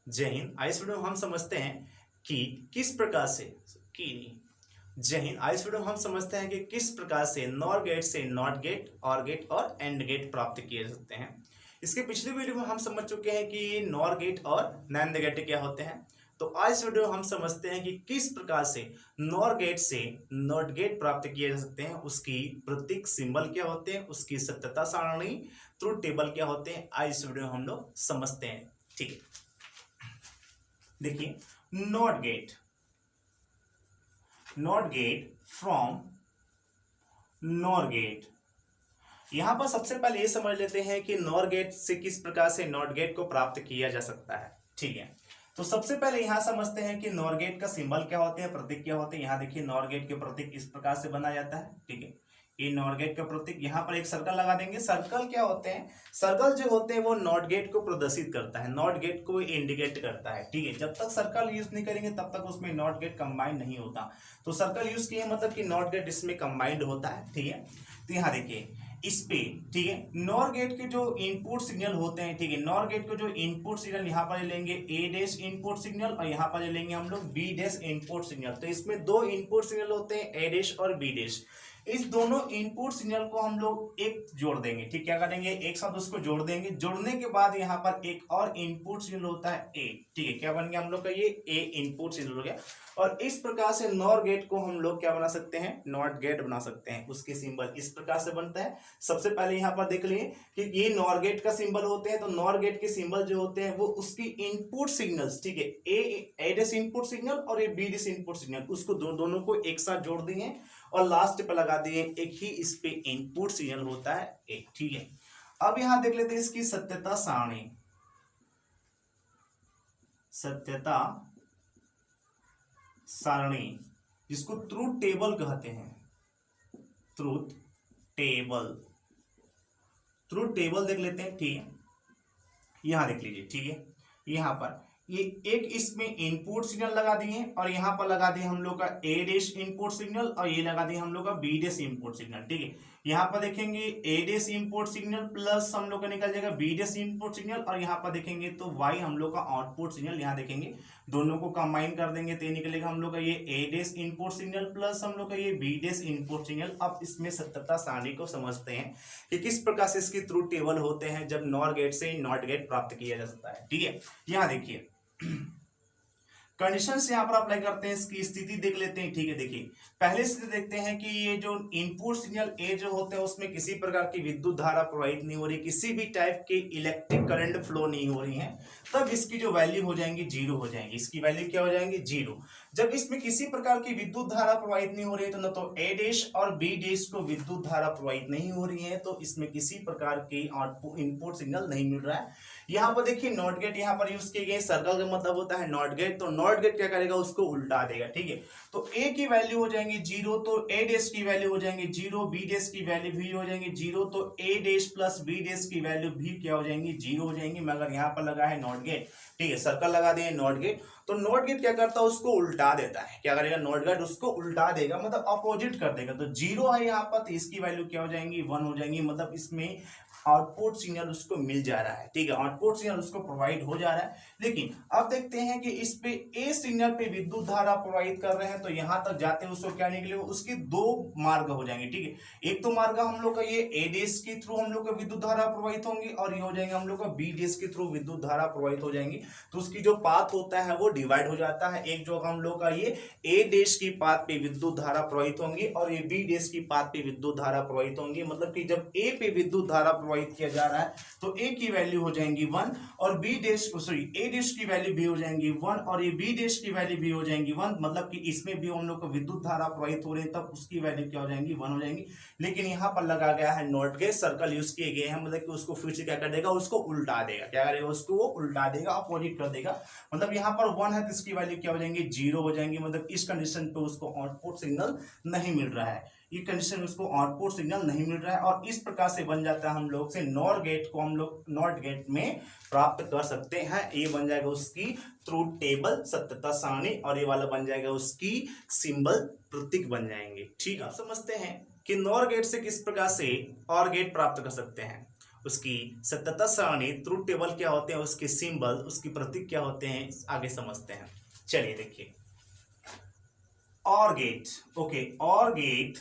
जय हिंद। इस वीडियो में हम समझते हैं कि किस प्रकार से जय हिंद। इस वीडियो में हम समझते हैं कि किस प्रकार से नॉर गेट से नॉट गेट, और गेट और एंड गेट प्राप्त किए जा सकते हैं। इसके पिछले वीडियो में हम समझ चुके हैं कि नॉर गेट और नैंड गेट क्या होते हैं। तो आज इस वीडियो में हम समझते हैं कि किस प्रकार से नॉर गेट से नॉट गेट प्राप्त किए जा सकते हैं, उसकी प्रतीक सिंबल क्या होते हैं, उसकी सत्यता सारणी ट्रुथ टेबल क्या होते हैं। आज इस वीडियो में हम लोग समझते हैं। ठीक है, देखिए not gate from nor gate. यहां पर सबसे पहले ये समझ लेते हैं कि नॉर गेट से किस प्रकार से नॉट गेट को प्राप्त किया जा सकता है। ठीक है, तो सबसे पहले यहां समझते हैं कि नॉर गेट का सिंबल क्या होते हैं, प्रतीक क्या होते हैं। यहां देखिए नॉर गेट के प्रतीक इस प्रकार से बना जाता है। ठीक है, ये नॉट गेट का प्रतीक, यहाँ पर एक सर्कल लगा देंगे। सर्कल क्या होते हैं, सर्कल जो होते हैं वो नॉट गेट को प्रदर्शित करता है, नॉट गेट को इंडिकेट करता है। ठीक है, जब तक सर्कल यूज नहीं करेंगे तब तक उसमें नॉट गेट कंबाइंड नहीं होता। तो सर्कल यूज किए मतलब कि नॉट गेट इसमें कंबाइंड होता है। ठीक है, तो यहाँ देखिए इस पे, ठीक है, नॉर गेट के जो इनपुट सिग्नल होते हैं, ठीक है, नॉर गेट को जो इनपुट सिग्नल यहाँ पर लेंगे ए डैश इनपुट सिग्नल, और यहाँ पर लेंगे हम लोग बी डैश इनपुट सिग्नल। तो इसमें दो इनपुट सिग्नल होते हैं, ए डैश और बी डैश। इस दोनों इनपुट सिग्नल को हम लोग एक जोड़ देंगे। ठीक, क्या करेंगे, एक साथ उसको जोड़ देंगे। जोड़ने के बाद यहाँ पर एक और इनपुट सिग्नल होता है ए। ठीक है, क्या बन गया हम लोग का, ये ए इनपुट सिग्नल हो गया। और इस प्रकार से नॉर गेट को हम लोग क्या बना सकते हैं, नॉट गेट बना सकते हैं। उसके सिंबल इस प्रकार से बनता है। सबसे पहले यहाँ पर देख लिए कि ये नॉर गेट का सिंबल होते हैं। तो नॉर गेट के सिंबल जो होते हैं वो उसकी इनपुट सिग्नल्स, ठीक है, ए डैश इनपुट सिग्नल और ये बी डैश इनपुट सिग्नल, उसको दोनों को एक साथ जोड़ दिए और लास्ट पे लगा दिए एक ही इस पे इनपुट सिग्नल होता है एक। ठीक है, अब यहां देख लेते हैं इसकी सत्यता सारणी। सत्यता सारणी जिसको ट्रूथ टेबल कहते हैं, ट्रूथ टेबल देख लेते हैं। ठीक है, यहां देख लीजिए। ठीक है, यहां पर ये एक इसमें इनपुट सिग्नल लगा दिए और यहाँ पर लगा दिए हम लोग का ए डैश इनपुट सिग्नल, और ये लगा दिए हम लोग का बी डैश इनपुट सिग्नल। ठीक है, यहाँ पर देखेंगे ए डैश इनपुट सिग्नल प्लस हम लोग का निकल जाएगा बी डैश इनपुट सिग्नल, और यहाँ पर देखेंगे तो वाई हम लोग का आउटपुट सिग्नल। यहाँ देखेंगे दोनों को कंबाइन कर देंगे तो ये निकलेगा हम लोग का ये ए डैश इनपुट सिग्नल प्लस हम लोग का ये बी डैश इनपुट सिग्नल। अब इसमें सत्यता सारणी को समझते हैं कि किस प्रकार से इसकी ट्रूथ टेबल होते हैं जब नॉर गेट से नॉट गेट प्राप्त किया जा सकता है। ठीक है, यहाँ देखिए कंडीशन यहाँ पर अप्लाई करते हैं, इसकी स्थिति देख लेते हैं। ठीक है, देखिए पहले स्थिति देखते हैं कि ये जो इनपुट सिग्नल ए जो होते हैं उसमें किसी प्रकार की विद्युत धारा प्रवाहित नहीं हो रही, किसी भी टाइप के इलेक्ट्रिक करंट फ्लो नहीं हो रही है, तब इसकी जो वैल्यू हो जाएंगी जीरो हो जाएंगी। इसकी वैल्यू क्या हो जाएंगी, जीरो। जब इसमें किसी प्रकार की विद्युत धारा प्रवाहित नहीं हो रही है तो न तो ए डैश और बी डैश को विद्युत धारा प्रवाहित नहीं हो रही है, तो इसमें किसी प्रकार की आउटपुट इनपुट सिग्नल नहीं मिल रहा है। यहाँ पर देखिए नॉट गेट यहाँ पर यूज किए गए, सर्कल का मतलब होता है नॉट गेट। तो नॉट गेट क्या करेगा, उसको उल्टा देगा। ठीक है, तो ए की वैल्यू हो जाएंगी जीरो, तो ए डैश की वैल्यू हो जाएंगी जीरो, बी डैश की वैल्यू भी हो जाएंगी जीरो, तो ए डैश प्लस बी डैश की वैल्यू भी क्या हो जाएंगी, जीरो हो जाएंगी। मगर यहाँ पर लगा है नॉट गेट, ठीक है, सर्कल लगा दिए नॉट गेट। तो नॉट गेट क्या करता है, उसको उल्टा देता है। क्या करेगा, नॉट गेट उसको उल्टा देगा, मतलब अपोजिट कर देगा। तो जीरो है यहाँ पर, तो इसकी वैल्यू क्या हो जाएंगी, वन हो जाएंगी। मतलब इसमें आउटपुट सिग्नल उसको मिल जा रहा है। ठीक है, आउटपुट सिग्नल उसको प्रोवाइड हो जा रहा है। लेकिन अब देखते हैं कि इस पे ए सिग्नल पे विद्युत धारा प्रवाहित कर रहे हैं, तो यहां तक जाते हैं उसको क्या निकलेगा, उसके दो मार्ग हो जाएंगे। ठीक है, एक तो मार्ग हम लोग का ये ए डैश के थ्रू हम लोग का विद्युत धारा प्रवाहित होंगी, और ये हो जाएंगे हम लोग का बी डैश के थ्रू विद्युत धारा प्रवाहित हो जाएंगी। तो उसकी जो पाथ होता है वो डिवाइड हो जाता है। एक जो हम लोग का ये ए डैश की पाथ पे विद्युत धारा प्रवाहित होंगी और ये बी डैश की पाथ पे विद्युत धारा प्रवाहित होंगी। मतलब कि जब ए पे विद्युत धारा प्रवाहित किया जा रहा है तो ए की वैल्यू हो जाएंगी वन, और बी डैश सॉरी ए डैश की वैल्यू भी हो जाएंगी वन, और ये बी डैश की वैल्यू भी हो जाएंगी वन। मतलब कि इसमें भी हम लोग को विद्युत धारा प्रवाहित हो रही है, तब उसकी वैल्यू क्या हो जाएंगी, वन हो जाएंगी। लेकिन यहाँ पर लगा गया है नॉट गेट, सर्कल यूज किए गए हैं, मतलब कि उसको फिर से क्या कर देगा, उसको उल्टा देगा। क्या करेगा, उसको वो उल्टा देगा, अपोजिट कर देगा। मतलब यहाँ पर वन है तो इसकी वैल्यू क्या हो जाएंगी, जीरो हो जाएंगी। मतलब इस कंडीशन पे उसको आउटपुट सिग्नल नहीं मिल रहा है, ये कंडीशन उसको आउटपुट सिग्नल नहीं मिल रहा है। और इस प्रकार से बन जाता है हम लोग से नॉर गेट को हम लोग नॉट गेट में प्राप्त कर सकते हैं। ये बन जाएगा उसकी ट्रूथ टेबल, सत्यता सारणी, और ये वाला बन जाएगा उसकी सिंबल, प्रतीक बन जाएंगे। ठीक है, आप समझते हैं कि नॉर गेट से किस प्रकार से और गेट प्राप्त कर सकते हैं। उसकी सत्यता सारणी, ट्रुथ टेबल क्या होते हैं, उसके सिंबल, उसकी प्रतीक क्या होते हैं, आगे समझते हैं। चलिए देखिए, और गेट, ओके, और गेट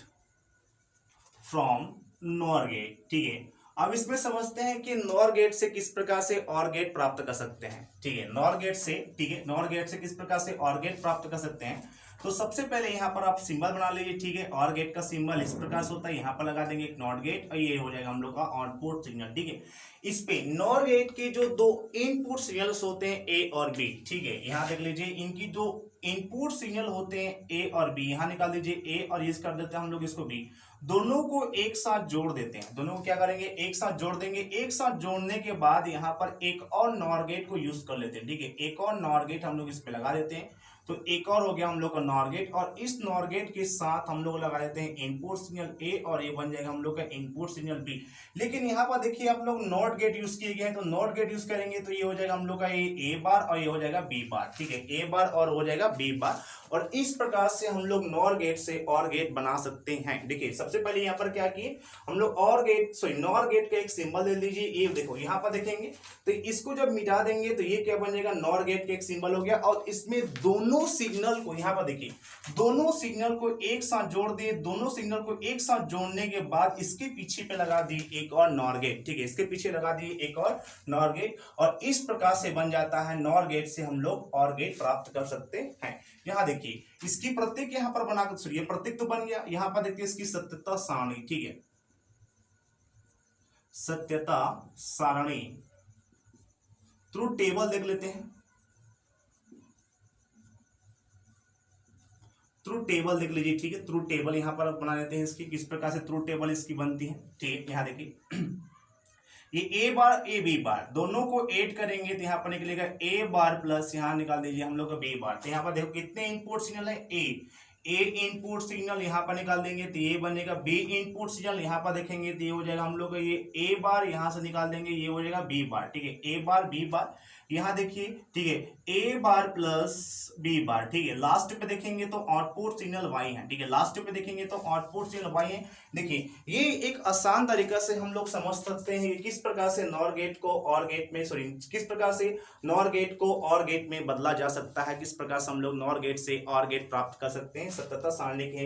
फ्रॉम नॉर गेट, ठीक है। अब इसमें समझते हैं कि नॉर गेट से किस प्रकार से और गेट प्राप्त कर सकते हैं, ठीक है। नॉर गेट से, ठीक है, नॉर गेट से किस प्रकार से और गेट प्राप्त कर सकते हैं। तो सबसे पहले यहाँ पर आप सिंबल बना लीजिए, ठीक है। और गेट का सिंबल इस प्रकार से होता है, यहाँ पर लगा देंगे एक नॉट गेट और ये हो जाएगा हम लोग का आउटपुट सिग्नल, ठीक है। इस पे नॉर गेट के जो दो इनपुट सिग्नल्स होते हैं ए और बी, ठीक है। यहाँ देख लीजिए, इनकी जो इनपुट सिग्नल होते हैं ए और बी, यहाँ निकाल दीजिए ए और यूज कर देते हैं हम लोग इसको बी, दोनों को एक साथ जोड़ देते हैं। दोनों को क्या करेंगे, एक साथ जोड़ देंगे। एक साथ जोड़ने के बाद यहाँ पर एक और नॉर गेट को यूज कर लेते हैं, ठीक है। एक और नॉर गेट हम लोग इस पे लगा देते हैं, तो एक और हो गया हम लोग का नॉर गेट। और इस नॉर गेट के साथ हम लोग लगा देते हैं इनपुट सिग्नल ए और ये बन जाएगा हम लोग का इनपुट सिग्नल बी। लेकिन यहाँ पर देखिए आप लोग नॉट गेट यूज किए गए हैं, तो नॉट गेट यूज करेंगे तो ये हो जाएगा हम लोग का ए बार और ये हो जाएगा बी बार, ठीक है। ए बार और हो जाएगा बी बार। और इस प्रकार से हम लोग नॉर गेट से और गेट बना सकते हैं। देखिए सबसे पहले यहाँ पर क्या किए हम लोग, और गेट सॉरी नॉर गेट का एक सिंबल ले लीजिए, ये देखो यहाँ पर देखेंगे तो इसको जब मिटा देंगे तो ये क्या बन जाएगा, नॉर गेट का एक सिंबल हो गया। और इसमें दोनों सिग्नल को, यहाँ पर देखिए, दोनों सिग्नल को एक साथ जोड़ दिए। दोनों सिग्नल को एक साथ जोड़ने के बाद इसके पीछे पे लगा दिए एक और नॉर गेट, ठीक है। इसके पीछे लगा दिए एक और नॉर गेट और इस प्रकार से बन जाता है नॉर गेट से हम लोग और गेट प्राप्त कर सकते हैं। यहाँ देखिए इसकी प्रतीक यहाँ पर बनाकर, सुनिए प्रतीक तो बन गया। यहाँ पर देखिए इसकी सत्यता सारणी, ठीक है, सत्यता सारणी, ट्रुथ टेबल देख लेते हैं। ट्रुथ टेबल देख लीजिए, ठीक है। ट्रुथ टेबल यहाँ पर बना लेते हैं इसकी, किस प्रकार से ट्रुथ टेबल इसकी बनती है, ठीक है। यहाँ देखिए ये A bar A B bar दोनों को ऐड करेंगे तो यहाँ पर निकलेगा ए बार प्लस, यहाँ निकाल दीजिए हम लोग का बी बार। तो यहाँ पर देखो कितने इनपुट सिग्नल है, ए इनपुट सिग्नल यहाँ पर निकाल देंगे तो ये बनेगा बी इनपुट सिग्नल। यहाँ पर देखेंगे तो ये हो जाएगा हम लोग का ये ए बार, यहाँ से निकाल देंगे ये हो जाएगा बी बार, ठीक है। ए बार बी बार, यहाँ देखिए, ठीक है, ए बार प्लस बी बार, ठीक है। लास्ट पे देखेंगे तो आउटपुट सिग्नल वाई है, ठीक है। लास्ट पे देखेंगे तो आउटपुट सिग्नल वाई है। देखिए ये एक आसान तरीका से हम लोग समझ सकते हैं कि किस प्रकार से नॉर गेट को और गेट में, सॉरी, किस प्रकार से नॉर गेट को और गेट में बदला जा सकता है, किस प्रकार से हम लोग नॉर गेट से और गेट प्राप्त कर सकते हैं। सत्यता सारणी के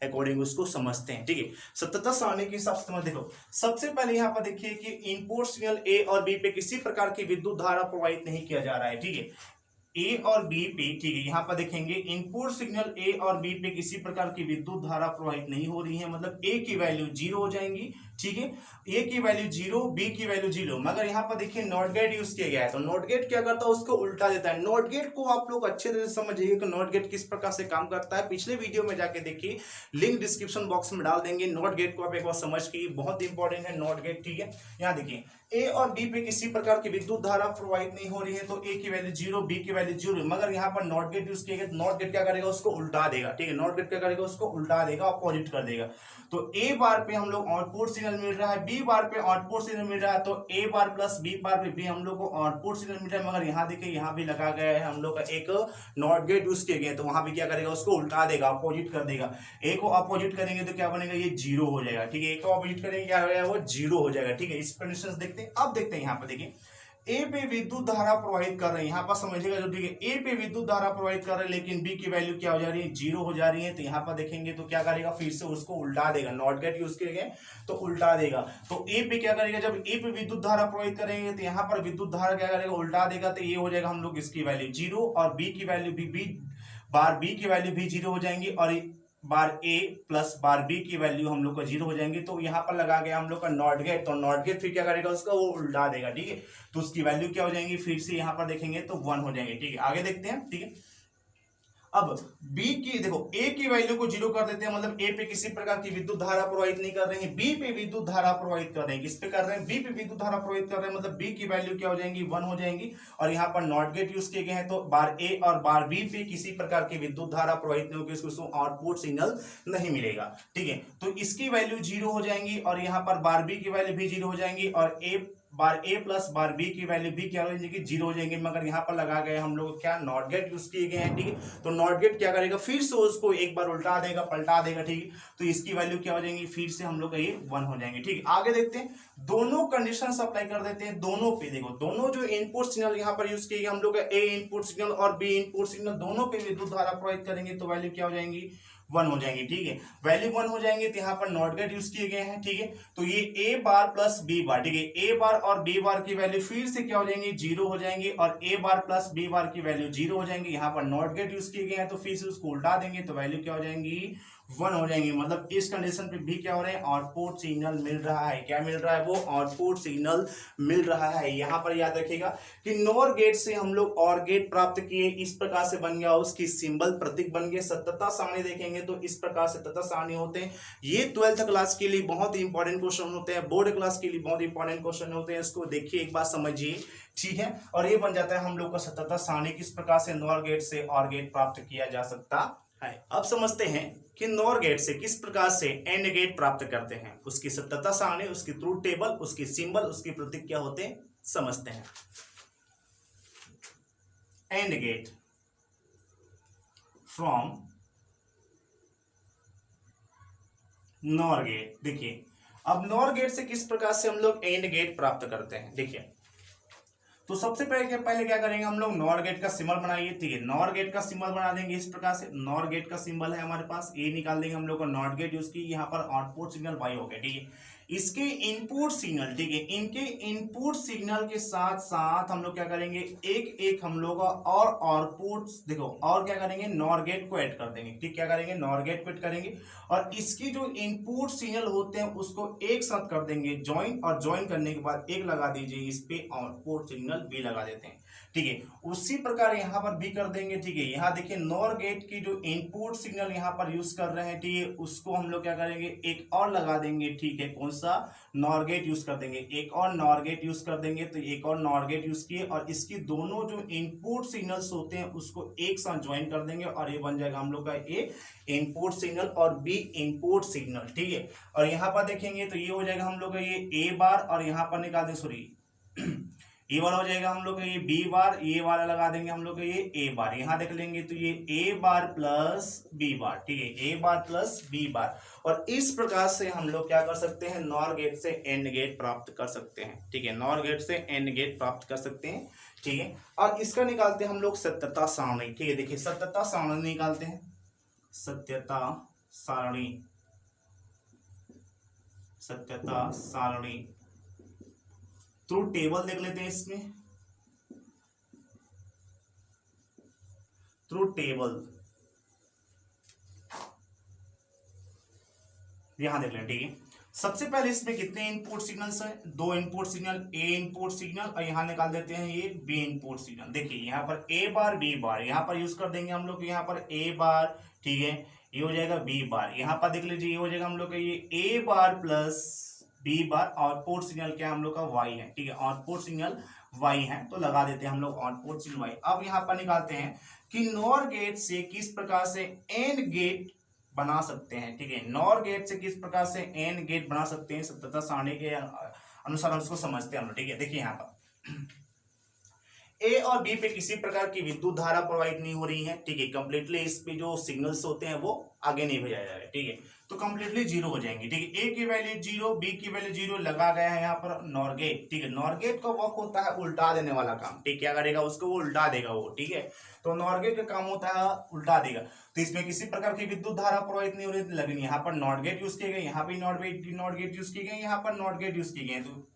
अकॉर्डिंग उसको समझते हैं, ठीक है। सत्यता सारणी के हिसाब से देखो, सबसे पहले यहाँ पर देखिए कि इनपुट सिग्नल ए और बी पे किसी प्रकार की विद्युत धारा प्रवाहित नहीं किया जा रहा है, ठीक है। ए और बी पे, ठीक है, यहाँ पर देखेंगे इनपुट सिग्नल ए और बी पे किसी प्रकार की विद्युत धारा प्रवाहित नहीं हो रही है, मतलब ए की वैल्यू 0 हो जाएंगी, ठीक है। ए की वैल्यू 0, बी की वैल्यू 0। मगर यहाँ पर देखिए नॉट गेट यूज किया गया है, तो नॉट गेट क्या करता है, उसको उल्टा देता है। नॉट गेट को आप लोग अच्छे तरह से समझिए कि नॉट गेट किस प्रकार से काम करता है। पिछले वीडियो में जाके देखिए, लिंक डिस्क्रिप्शन बॉक्स में डाल देंगे। नॉट गेट को आप एक बार समझ के, बहुत इंपॉर्टेंट है नॉट गेट, ठीक है। यहाँ देखिए ए और बी पे किसी प्रकार की विद्युत धारा प्रवाहित नहीं हो रही है, तो ए की वैल्यू 0, बी की वैल्यू 0। मगर यहाँ पर नॉट गेट यूज किया गया, नॉट गेट क्या करेगा, उसको उल्टा देगा, ठीक है। नॉट गेट क्या करेगा, उसको उल्टा देगा, अपोजिट कर देगा। तो ए बार पे हम लोग आउटपुट सिग्नल मिल रहा है, बी बार पे आउटपुट सिग्नल मिल रहा है, तो ए बार प्लस बी बार पे भी हम लोग को आउटपुट सिग्नल मिल रहा है। मगर यहाँ देखिए यहाँ भी लगा गया है हम लोग का एक नॉट गेट यूज किए गए, तो वहां भी क्या करेगा, उसको उल्टा देगा, अपोजिट कर देगा। ए को अपोजिट करेंगे तो क्या बनेगा, ये 0 हो जाएगा, ठीक है। ए को अपोजिट करेंगे क्या हो जाएगा, वो 0 हो जाएगा, ठीक है। इस कंडीशन देखते हैं। अब देखते हैं यहाँ पर देखिए ए पे विद्युत धारा प्रवाहित कर रहे हैं, यहाँ पर समझिएगा जो, ठीक है। ए पे विद्युत धारा प्रवाहित कर रहे हैं, लेकिन बी की वैल्यू क्या हो जा रही है, 0 हो जा रही है। तो यहाँ पर देखेंगे तो क्या करेगा, फिर से उसको उल्टा देगा। नॉट गेट यूज किए गए तो उल्टा देगा। तो ए पे क्या करेगा, जब ए पे विद्युत धारा प्रवाहित करेंगे तो यहाँ पर विद्युत धारा क्या करेगा, उल्टा देगा। तो ये हो जाएगा हम लोग इसकी वैल्यू 0 और बी की वैल्यू भी बार बी की वैल्यू भी 0 हो जाएंगी और बार ए प्लस बार बी की वैल्यू हम लोग का 0 हो जाएंगे। तो यहाँ पर लगा गया हम लोग का नॉट गेट, तो नॉट गेट फिर क्या करेगा, उसका वो उल्टा देगा, ठीक है। तो उसकी वैल्यू क्या हो जाएंगी, फिर से यहाँ पर देखेंगे तो 1 हो जाएंगे, ठीक है। आगे देखते हैं, ठीक है। अब बी की देखो, ए की वैल्यू को 0 कर देते हैं, मतलब ए पे किसी प्रकार की विद्युत धारा प्रवाहित नहीं कर रहे हैं, बी पे विद्युत धारा प्रवाहित कर रहे हैं। किस पे कर रहे हैं, बी पे विद्युत धारा प्रवाहित कर रहे हैं, मतलब बी की वैल्यू क्या हो जाएंगी, 1 हो जाएंगी। और यहाँ पर नॉट गेट यूज किए गए हैं, तो बार ए और बार बी पे किसी प्रकार की विद्युत धारा प्रवाहित नहीं होगी, उसको आउटपुट सिग्नल नहीं मिलेगा, ठीक है। तो इसकी वैल्यू 0 हो जाएंगी और यहाँ पर बार बी की वैल्यू भी 0 हो जाएंगी और ए बार ए प्लस बार बी की वैल्यू बी क्या हो जाएगी, 0 हो जाएंगे, मगर यहाँ पर लगा गए हम लोग क्या, नॉट गेट यूज किए गए हैं, ठीक है। तो नॉट गेट क्या करेगा, फिर से उसको एक बार उल्टा देगा, पलटा देगा, ठीक है। तो इसकी वैल्यू क्या हो जाएंगी, फिर से हम लोग का ये 1 हो जाएंगे, ठीक है। आगे देखते हैं, दोनों कंडीशन अप्लाई कर देते हैं दोनों पे। देखो दोनों जो इनपुट सिग्नल यहाँ पर यूज किए हम लोग ए इनपुट सिग्नल और बी इनपुट सिग्नल, दोनों पे विद्युत धारा प्रवाहित करेंगे तो वैल्यू क्या हो जाएंगी, 1 हो जाएंगे, ठीक है। वैल्यू 1 हो जाएंगे तो यहाँ पर नॉट गेट यूज किए गए हैं, ठीक है। तो ये ए बार प्लस बी बार, ठीक है, ए बार और बी बार की वैल्यू फिर से क्या हो जाएंगी, 0 हो जाएंगी, और ए बार प्लस बी बार की वैल्यू 0 हो जाएंगी। यहाँ पर नॉट गेट यूज किए गए हैं तो फिर से उसको उल्टा देंगे तो वैल्यू क्या हो जाएंगी, 1 हो जाएंगी। मतलब इस कंडीशन पे भी क्या हो रहा है, आउटपुट सिग्नल मिल रहा है। क्या मिल रहा है, वो आउटपुट सिग्नल मिल रहा है। यहाँ पर याद रखिएगा कि नॉर गेट से हम लोग और गेट प्राप्त किए, इस प्रकार से बन गया, उसकी सिंबल प्रतीक बन गए। सत्यता सारणी देखेंगे तो इस प्रकार से सत्यता सारणी होते हैं। ये 12th क्लास के लिए बहुत ही इंपॉर्टेंट क्वेश्चन होते हैं, बोर्ड क्लास के लिए बहुत इंपॉर्टेंट क्वेश्चन होते हैं। इसको देखिए, एक बात समझिए, ठीक है। और ये बन जाता है हम लोग का सत्यता सारणी, किस प्रकार से नॉर गेट से और गेट प्राप्त किया जा सकता है। अब समझते हैं कि नॉर गेट से किस प्रकार से एंड गेट प्राप्त करते हैं, उसकी सत्यता सारणी, उसकी ट्रूथ टेबल, उसकी सिंबल, उसकी प्रतीक क्या होते हैं, समझते हैं। And gate from nor gate. देखिए अब नॉर गेट से किस प्रकार से हम लोग एंड गेट प्राप्त करते हैं। देखिए तो सबसे पहले क्या करेंगे हम लोग, नॉर गेट का सिंबल बनाइए, ठीक है। नॉर गेट का सिंबल बना देंगे इस प्रकार से। नॉर गेट का सिंबल है हमारे पास, ए निकाल देंगे हम लोग को, नॉट गेट यूज की, यहाँ पर आउटपुट सिग्नल वाई हो गया, ठीक है। इसके इनपुट सिग्नल, ठीक है, इनके इनपुट सिग्नल के साथ साथ हम लोग क्या करेंगे, एक एक हम लोग और आउटपुट, देखो और क्या करेंगे, नॉर गेट को ऐड कर देंगे, ठीक। क्या करेंगे, नॉर गेट को ऐड करेंगे और इसकी जो इनपुट सिग्नल होते हैं उसको एक साथ कर देंगे ज्वाइन, और ज्वाइन करने के बाद एक लगा दीजिए इस पे आउटपुट सिग्नल भी लगा देते हैं, ठीक है। उसी प्रकार यहाँ पर भी कर देंगे, ठीक है। यहाँ देखिए नॉर गेट की जो इनपुट सिग्नल यहाँ पर यूज कर रहे हैं, ठीक है, उसको हम लोग क्या करेंगे, एक और लगा देंगे, ठीक है। कौन सा, नॉर गेट यूज कर देंगे, एक और नॉर गेट यूज कर देंगे। तो एक और नॉर गेट यूज किए और इसकी दोनों जो इनपुट सिग्नल्स होते हैं उसको एक साथ ज्वाइन कर देंगे और ये बन जाएगा हम लोग का ए इनपुट सिग्नल और बी इनपुट सिग्नल, ठीक है। और यहाँ पर देखेंगे तो ये हो जाएगा हम लोग का ये ए बार, और यहाँ पर निकाल दें, सॉरी ये वाला हो जाएगा हम लोग का ये बी बार, ये वाला लगा देंगे हम लोग ये ए बार। यहाँ देख लेंगे तो ये ए बार प्लस बी बार, ठीक है, ए बार प्लस बी बार। और इस प्रकार से हम लोग क्या कर सकते हैं, नॉर गेट से एंड गेट प्राप्त कर सकते हैं, ठीक है। नॉर गेट से एंड गेट प्राप्त कर सकते हैं, ठीक है। और इसका निकालते हैं हम लोग सत्यता सारणी, ठीक है। देखिए सत्यता सारणी निकालते हैं, सत्यता सारणी, सत्यता सारणी ट्रूथ टेबल देख लेते हैं। इसमें ट्रूथ टेबल यहां देख लें, ठीक है। सबसे पहले इसमें कितने इनपुट सिग्नल्स हैं, 2 इनपुट सिग्नल, ए इनपुट सिग्नल, और यहां निकाल देते हैं ये बी इनपुट सिग्नल। देखिए यहाँ पर ए बार बी बार, यहाँ पर यूज कर देंगे हम लोग, यहाँ पर ए बार, ठीक है, ये हो जाएगा बी बार। यहाँ पर देख लीजिए ये हो जाएगा हम लोग का ये A bar plus B bar. Output signal क्या हम लोग का वाई है, ठीक है, आउटपुट सिग्नल वाई है, तो लगा देते हैं हम लोग आउटपुट सिग्नल वाई। अब यहाँ पर निकालते हैं कि नॉर गेट से किस प्रकार से एंड गेट बना सकते हैं, ठीक है। नॉर गेट से किस प्रकार से एंड गेट बना सकते हैं, सत्यता सारणी के अनुसार हम इसको समझते हैं हम लोग, ठीक है। देखिए यहाँ पर ए और बी पे किसी प्रकार की विद्युत धारा प्रोवाइड नहीं हो रही है, ठीक है। कंप्लीटली इस पे जो सिग्नल्स होते हैं वो आगे नहीं भेजा जा रहा है, ठीक है। तो कंप्लीटली 0 हो जाएंगे, ठीक है। ए की वैल्यू 0, बी की वैल्यू 0 लगा गया है यहाँ पर नॉर गेट, ठीक है। नॉर गेट का वर्क होता है उल्टा देने वाला काम, ठीक, क्या करेगा उसको, वो उल्टा देगा वो, ठीक है। तो नॉर गेट का काम होता है उल्टा देगा। तो इसमें किसी प्रकार की विद्युत धारा प्रवाहित नहीं हो रही, लेकिन यहाँ पर नॉट गेट यूज किए गए, यहाँ पे नॉट गेट यूज किए गए, यहाँ पर नॉट गेट यूज किए गए। तो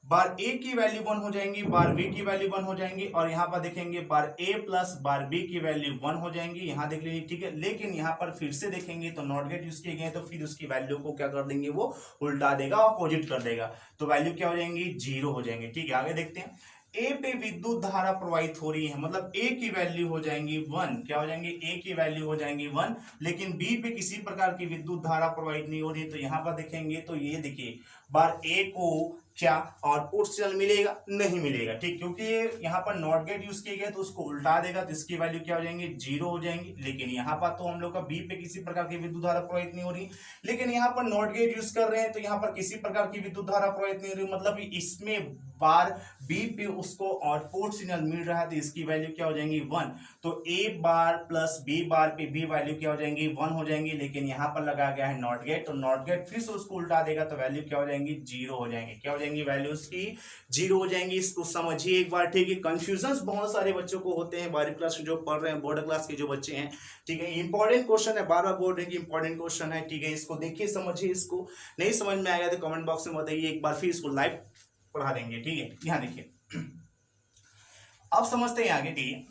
बार ए की वैल्यू 1 हो जाएंगी, बार बी की वैल्यू 1 हो जाएंगी, और यहाँ पर देखेंगे बार ए प्लस बार बी की वैल्यू 1 हो जाएंगी। यहाँ देख लीजिए, ठीक है। लेकिन यहाँ पर फिर से देखेंगे तो नॉट गेट यूज किए गए, तो फिर उसकी वैल्यू को क्या कर देंगे, वो उल्टा देगा, अपोजिट कर देगा, तो वैल्यू क्या हो जाएंगी, 0 हो जाएंगे, ठीक है। आगे देखते हैं, ए पे विद्युत धारा प्रवाहित हो रही है, मतलब ए की वैल्यू हो जाएंगी 1, क्या हो जाएंगे, ए की वैल्यू हो जाएंगी 1, लेकिन बी पे किसी प्रकार की विद्युत धारा प्रवाहित नहीं हो रही है। तो यहाँ पर देखेंगे तो ये देखिए बार ए को क्या आउटपुट सिग्नल मिलेगा? नहीं मिलेगा, ठीक, क्योंकि यहाँ पर नॉट गेट यूज किया गया तो उसको उल्टा देगा, तो इसकी वैल्यू क्या हो जाएंगे? 0 हो जाएंगी। लेकिन यहाँ पर तो हम लोग का बी पे किसी प्रकार की विद्युत धारा प्रवाहित नहीं हो रही, लेकिन यहाँ पर नॉट गेट यूज कर रहे हैं तो यहाँ पर किसी प्रकार की विद्युत धारा प्रवाहित नहीं हो रही, मतलब इसमें बार बी पे उसको आउटपुट सिग्नल मिल रहा है, तो इसकी वैल्यू क्या हो जाएंगी? 1। तो ए बार प्लस बी बार पे बी वैल्यू क्या हो जाएंगी? 1 हो जाएंगी। लेकिन यहाँ पर लगा गया है नॉट गेट, तो नॉट गेट फिर से उसको उल्टा देगा तो वैल्यू क्या हो जाएंगी? 0 हो जाएंगी। क्या हो जाएंगी? वैल्यू उसकी 0 हो जाएंगी। इसको समझिए एक बार, ठीक है। कंफ्यूजन बहुत सारे बच्चों को होते हैं 12वीं क्लास में जो पढ़ रहे हैं, बोर्ड क्लास के जो बच्चे हैं, ठीक है। इंपॉर्टेंट क्वेश्चन है, बार बार बोल रहे हैं कि इंपॉर्टेंट क्वेश्चन है, ठीक है। इसको देखिए, समझिए, इसको नहीं समझ में आएगा तो कमेंट बॉक्स में बताइए, एक बार फिर इसको लाइव पढ़ा देंगे, ठीक है। यहाँ देखिए, अब समझते हैं आगे, ठीक है।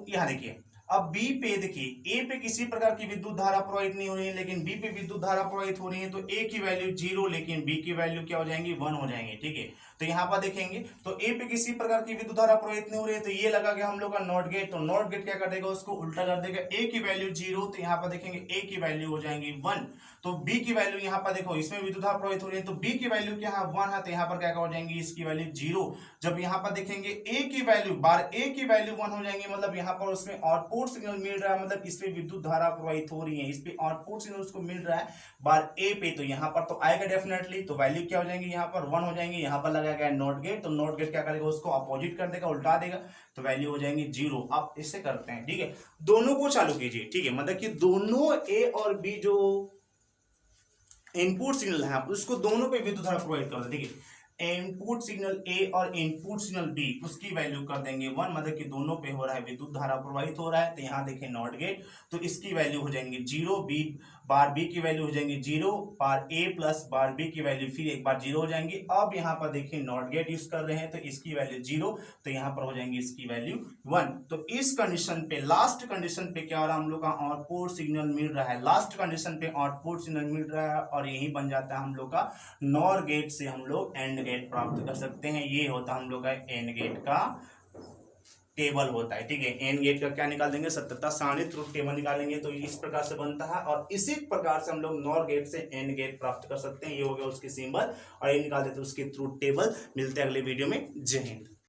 यहाँ देखिए, अब बी पे देखिए, ए पे किसी प्रकार की विद्युत धारा प्रवाहित नहीं हो रही है, लेकिन बी पे विद्युत धारा प्रवाहित हो रही है, तो ए की वैल्यू 0, लेकिन बी की वैल्यू क्या हो जाएंगी? 1 हो जाएंगे, ठीक है। तो यहाँ पर देखेंगे तो ए पे किसी प्रकार की विद्युत धारा प्रवाहित नहीं हो रही है, तो ये लगा गया हम लोग का नॉट गेट, तो नॉट गेट क्या कर देगा? उसको उल्टा कर देगा। ए की वैल्यू 0, तो यहाँ पर देखेंगे ए की वैल्यू हो जाएंगी 1, तो बी की वैल्यू यहाँ पर देखो, इसमें विद्युत धारा प्रवाहित हो रही है, तो बी की वैल्यू क्या है? 1 है, तो यहाँ पर क्या हो जाएंगी? इसकी वैल्यू 0। जब यहाँ पर देखेंगे ए की वैल्यू, बार ए की वैल्यू 1 हो जाएंगी, मतलब यहाँ पर उसमें आउटपुट सिग्नल मिल रहा है, मतलब इस पे विद्युत धारा प्रवाहित हो रही है, इस पे आउटपुट सिग्नल उसको मिल रहा है बार ए पे, तो यहाँ पर तो आएगा डेफिनेटली, तो वैल्यू क्या हो जाएंगी? यहाँ पर 1 हो जाएंगी। यहाँ पर लगाया गया नॉट गेट, तो नॉट गेट क्या करेगा? उसको अपोजिट कर देगा, उल्टा देगा, तो वैल्यू हो जाएंगी 0। आप इससे करते हैं, ठीक है। दोनों को चालू कीजिए, ठीक है, मतलब कि दोनों ए और बी जो इनपुट सिग्नल है उसको दोनों पे विद्युत धारा प्रवाहित कर दें, ठीक है। इनपुट सिग्नल ए और इनपुट सिग्नल बी, उसकी वैल्यू कर देंगे 1, मतलब कि दोनों पे हो रहा है विद्युत धारा प्रवाहित हो रहा है, तो यहाँ देखें नॉट गेट, तो इसकी वैल्यू हो जाएंगी 0, बी बार बी की वैल्यू हो जाएंगी 0, बार ए प्लस बार बी की वैल्यू फिर एक बार 0 हो जाएंगी। अब यहाँ पर देखिए नॉट गेट यूज कर रहे हैं, तो इसकी वैल्यू 0, तो यहाँ पर हो जाएंगी इसकी वैल्यू 1। तो इस कंडीशन पे, लास्ट कंडीशन पे क्या हो रहा है? हम लोग का आउटपुट सिग्नल मिल रहा है, लास्ट कंडीशन पे आउटपुट सिग्नल मिल रहा है, और यही बन जाता है हम लोग का नॉर गेट से हम लोग एंड गेट प्राप्त कर सकते हैं। ये होता है हम लोग का एंड गेट का टेबल होता है, ठीक है। एन गेट का क्या निकाल देंगे? सत्यता सारणी ट्रुथ टेबल निकालेंगे, तो इस प्रकार से बनता है, और इसी प्रकार से हम लोग नॉर गेट से एन गेट प्राप्त कर सकते हैं। ये हो गया उसकी सिंबल, और ये निकाल देते हैं उसकी ट्रुथ टेबल। मिलते हैं अगले वीडियो में। जय हिंद।